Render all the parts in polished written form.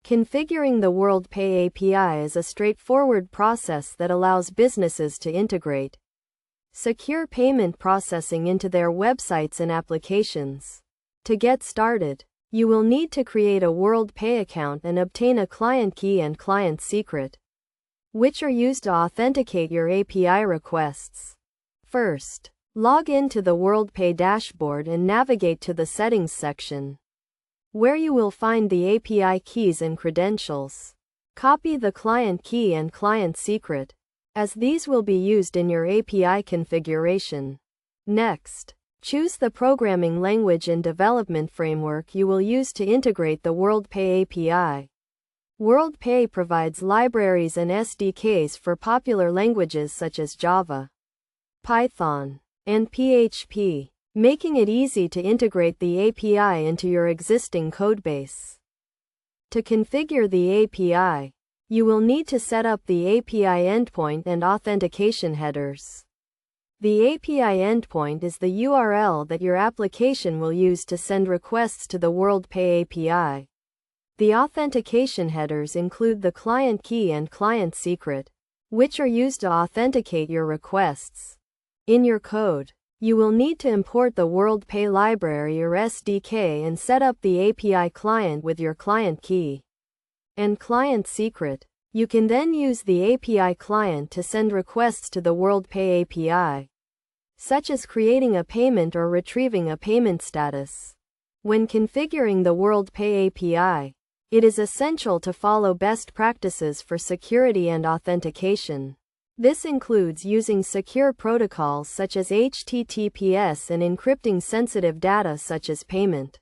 Configuring the WorldPay API is a straightforward process that allows businesses to integrate secure payment processing into their websites and applications. To get started, you will need to create a WorldPay account and obtain a client key and client secret, which are used to authenticate your API requests. First, log into the WorldPay dashboard and navigate to the Settings section, where you will find the API keys and credentials. Copy the client key and client secret, as these will be used in your API configuration. Next, choose the programming language and development framework you will use to integrate the WorldPay API. WorldPay provides libraries and SDKs for popular languages such as Java, Python, and PHP, making it easy to integrate the API into your existing codebase. To configure the API, you will need to set up the API endpoint and authentication headers. The API endpoint is the URL that your application will use to send requests to the WorldPay API. The authentication headers include the client key and client secret, which are used to authenticate your requests. In your code, you will need to import the WorldPay library or SDK and set up the API client with your client key and client secret. You can then use the API client to send requests to the WorldPay API, such as creating a payment or retrieving a payment status. When configuring the WorldPay API, it is essential to follow best practices for security and authentication. This includes using secure protocols such as HTTPS and encrypting sensitive data such as payment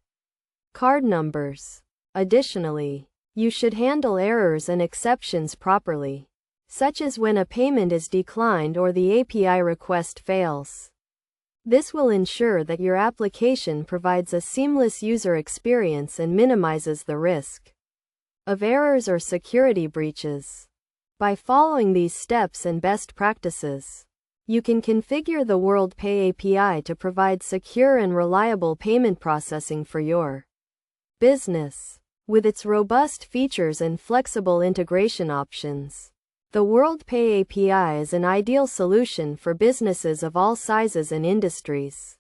card numbers. Additionally, you should handle errors and exceptions properly, such as when a payment is declined or the API request fails. This will ensure that your application provides a seamless user experience and minimizes the risk of errors or security breaches. By following these steps and best practices, you can configure the WorldPay API to provide secure and reliable payment processing for your business. With its robust features and flexible integration options, the WorldPay API is an ideal solution for businesses of all sizes and industries.